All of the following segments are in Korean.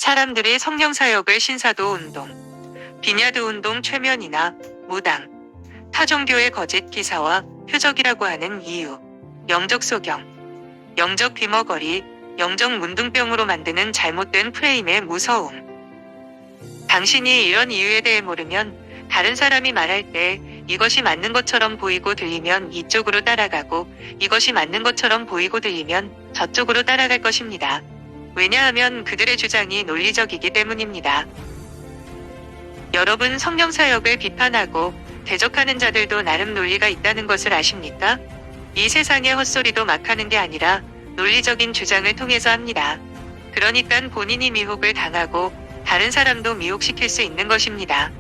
사람들이 성령사역을 신사도 운동, 비냐드 운동 최면이나 무당, 타종교의 거짓 기사와 표적이라고 하는 이유, 영적 소경, 영적 귀머거리, 영적 문둥병으로 만드는 잘못된 프레임의 무서움. 당신이 이런 이유에 대해 모르면 다른 사람이 말할 때 이것이 맞는 것처럼 보이고 들리면 이쪽으로 따라가고 이것이 맞는 것처럼 보이고 들리면 저쪽으로 따라갈 것입니다. 왜냐하면 그들의 주장이 논리적이기 때문입니다. 여러분, 성령사역을 비판하고 대적하는 자들도 나름 논리가 있다는 것을 아십니까? 이 세상의 헛소리도 막 하는 게 아니라 논리적인 주장을 통해서 합니다. 그러니까 본인이 미혹을 당하고 다른 사람도 미혹시킬 수 있는 것입니다.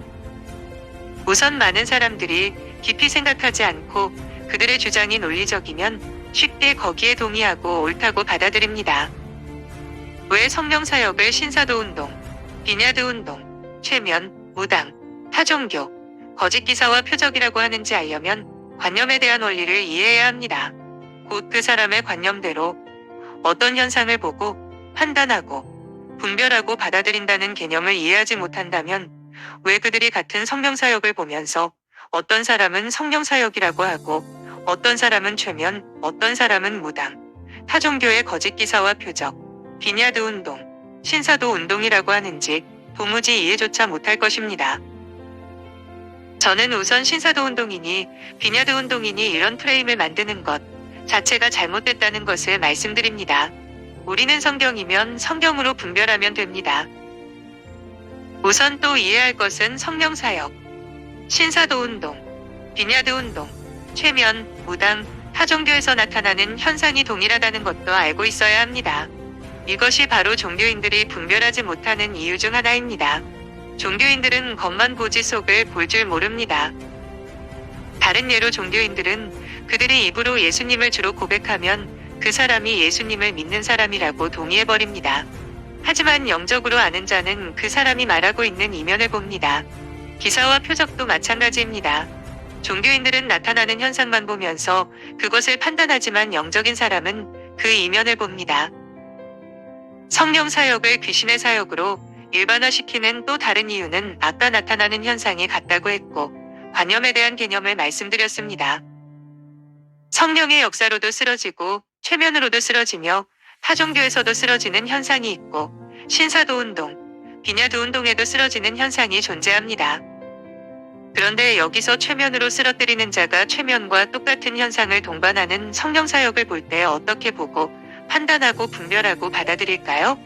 우선 많은 사람들이 깊이 생각하지 않고 그들의 주장이 논리적이면 쉽게 거기에 동의하고 옳다고 받아들입니다. 왜 성령사역을 신사도 운동, 비냐드 운동, 최면, 무당, 타종교, 거짓 기사와 표적이라고 하는지 알려면 관념에 대한 원리를 이해해야 합니다. 곧 그 사람의 관념대로 어떤 현상을 보고 판단하고 분별하고 받아들인다는 개념을 이해하지 못한다면 왜 그들이 같은 성령사역을 보면서 어떤 사람은 성령사역이라고 하고 어떤 사람은 최면, 어떤 사람은 무당, 타종교의 거짓 기사와 표적, 비냐드 운동, 신사도 운동이라고 하는지 도무지 이해조차 못할 것입니다. 저는 우선 신사도 운동이니 비냐드 운동이니 이런 프레임을 만드는 것 자체가 잘못됐다는 것을 말씀드립니다. 우리는 성경이면 성경으로 분별하면 됩니다. 우선 또 이해할 것은 성령사역, 신사도 운동, 비냐드 운동, 최면, 무당, 타종교에서 나타나는 현상이 동일하다는 것도 알고 있어야 합니다. 이것이 바로 종교인들이 분별하지 못하는 이유 중 하나입니다. 종교인들은 겉만 보지 속을 볼 줄 모릅니다. 다른 예로 종교인들은 그들이 입으로 예수님을 주로 고백하면 그 사람이 예수님을 믿는 사람이라고 동의해버립니다. 하지만 영적으로 아는 자는 그 사람이 말하고 있는 이면을 봅니다. 기사와 표적도 마찬가지입니다. 종교인들은 나타나는 현상만 보면서 그것을 판단하지만 영적인 사람은 그 이면을 봅니다. 성령 사역을 귀신의 사역으로 일반화시키는 또 다른 이유는 아까 나타나는 현상이 같다고 했고 관념에 대한 개념을 말씀드렸습니다. 성령의 역사로도 쓰러지고 최면으로도 쓰러지며 타종교에서도 쓰러지는 현상이 있고 신사도 운동, 비냐드 운동에도 쓰러지는 현상이 존재합니다. 그런데 여기서 최면으로 쓰러뜨리는 자가 최면과 똑같은 현상을 동반하는 성령 사역을 볼 때 어떻게 보고 판단하고 분별하고 받아들일까요?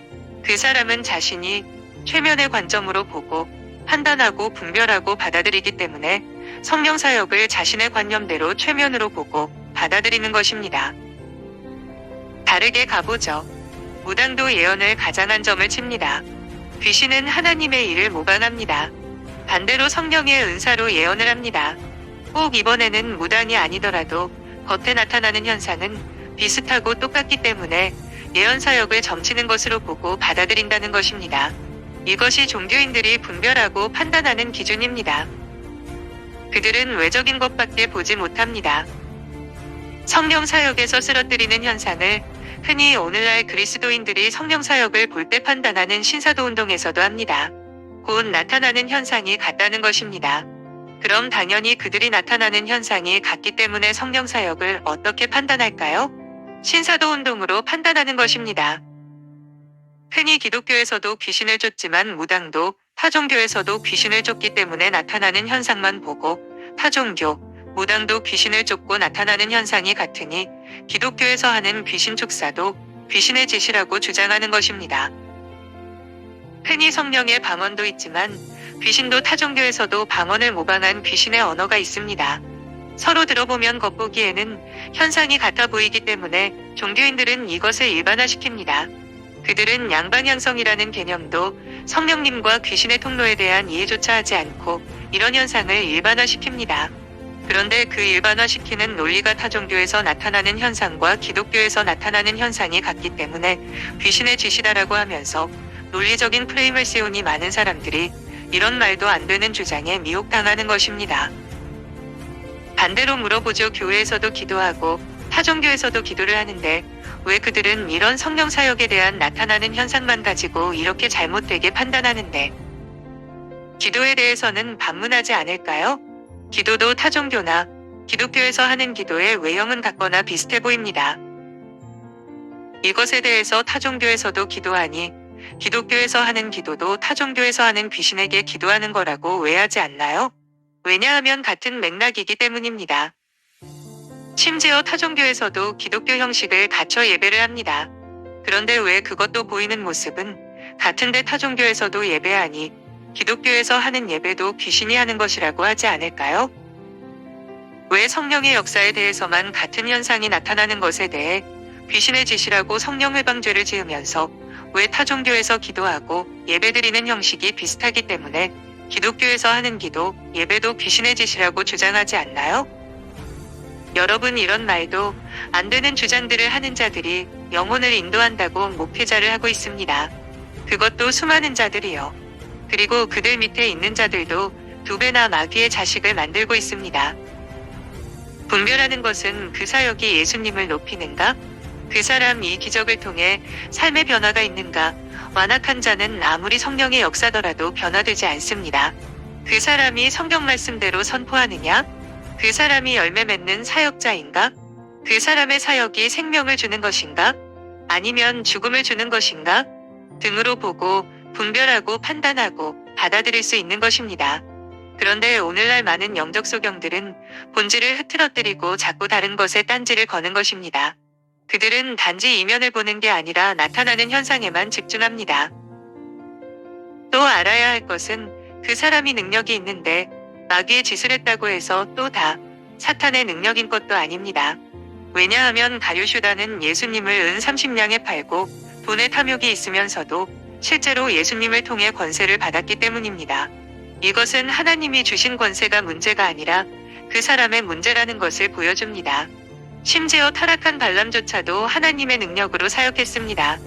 그 사람은 자신이 최면의 관점으로 보고 판단하고 분별하고 받아들이기 때문에 성령 사역을 자신의 관념대로 최면으로 보고 받아들이는 것입니다. 다르게 가보죠. 무당도 예언을 가장한 점을 칩니다. 귀신은 하나님의 일을 모방합니다. 반대로 성령의 은사로 예언을 합니다. 꼭 이번에는 무당이 아니더라도 겉에 나타나는 현상은 비슷하고 똑같기 때문에 예언 사역을 점치는 것으로 보고 받아들인다는 것입니다. 이것이 종교인들이 분별하고 판단하는 기준입니다. 그들은 외적인 것밖에 보지 못합니다. 성령 사역에서 쓰러뜨리는 현상을 흔히 오늘날 그리스도인들이 성령 사역을 볼 때 판단하는 신사도 운동에서도 합니다. 곧 나타나는 현상이 같다는 것입니다. 그럼 당연히 그들이 나타나는 현상이 같기 때문에 성령 사역을 어떻게 판단할까요? 신사도 운동으로 판단하는 것입니다. 흔히 기독교에서도 귀신을 쫓지만 무당도 타종교에서도 귀신을 쫓기 때문에 나타나는 현상만 보고 타종교, 무당도 귀신을 쫓고 나타나는 현상이 같으니 기독교에서 하는 귀신 촉사도 귀신의 짓이라고 주장하는 것입니다. 흔히 성령의 방언도 있지만 귀신도 타종교에서도 방언을 모방한 귀신의 언어가 있습니다. 서로 들어보면 겉보기에는 현상이 같아 보이기 때문에 종교인들은 이것을 일반화시킵니다. 그들은 양방향성이라는 개념도 성령님과 귀신의 통로에 대한 이해조차 하지 않고 이런 현상을 일반화시킵니다. 그런데 그 일반화시키는 논리가 타종교에서 나타나는 현상과 기독교에서 나타나는 현상이 같기 때문에 귀신의 짓이다라고 하면서 논리적인 프레임을 씌우니 많은 사람들이 이런 말도 안 되는 주장에 미혹당하는 것입니다. 반대로 물어보죠. 교회에서도 기도하고 타종교에서도 기도를 하는데 왜 그들은 이런 성령 사역에 대한 나타나는 현상만 가지고 이렇게 잘못되게 판단하는데 기도에 대해서는 반문하지 않을까요? 기도도 타종교나 기독교에서 하는 기도의 외형은 같거나 비슷해 보입니다. 이것에 대해서 타종교에서도 기도하니 기독교에서 하는 기도도 타종교에서 하는 귀신에게 기도하는 거라고 오해하지 않나요? 왜냐하면 같은 맥락이기 때문입니다. 심지어 타종교에서도 기독교 형식을 갖춰 예배를 합니다. 그런데 왜 그것도 보이는 모습은 같은데 타종교에서도 예배하니 기독교에서 하는 예배도 귀신이 하는 것이라고 하지 않을까요? 왜 성령의 역사에 대해서만 같은 현상이 나타나는 것에 대해 귀신의 짓이라고 성령 회방죄를 지으면서 왜 타종교에서 기도하고 예배드리는 형식이 비슷하기 때문에 기독교에서 하는 기도, 예배도 귀신의 짓이라고 주장하지 않나요? 여러분, 이런 말도 안 되는 주장들을 하는 자들이 영혼을 인도한다고 목회자를 하고 있습니다. 그것도 수많은 자들이요. 그리고 그들 밑에 있는 자들도 2배나 마귀의 자식을 만들고 있습니다. 분별하는 것은 그 사역이 예수님을 높이는가? 그 사람 이 기적을 통해 삶의 변화가 있는가? 완악한 자는 아무리 성령의 역사더라도 변화되지 않습니다. 그 사람이 성경 말씀대로 선포하느냐? 그 사람이 열매 맺는 사역자인가? 그 사람의 사역이 생명을 주는 것인가? 아니면 죽음을 주는 것인가? 등으로 보고 분별하고 판단하고 받아들일 수 있는 것입니다. 그런데 오늘날 많은 영적 소경들은 본질을 흐트러뜨리고 자꾸 다른 것에 딴지를 거는 것입니다. 그들은 단지 이면을 보는 게 아니라 나타나는 현상에만 집중합니다. 또 알아야 할 것은 그 사람이 능력이 있는데 마귀의 짓을 했다고 해서 또 다 사탄의 능력인 것도 아닙니다. 왜냐하면 가룟유다는 예수님을 은 30냥에 팔고 돈의 탐욕이 있으면서도 실제로 예수님을 통해 권세를 받았기 때문입니다. 이것은 하나님이 주신 권세가 문제가 아니라 그 사람의 문제라는 것을 보여줍니다. 심지어 타락한 발람조차도 하나님의 능력으로 사역했습니다.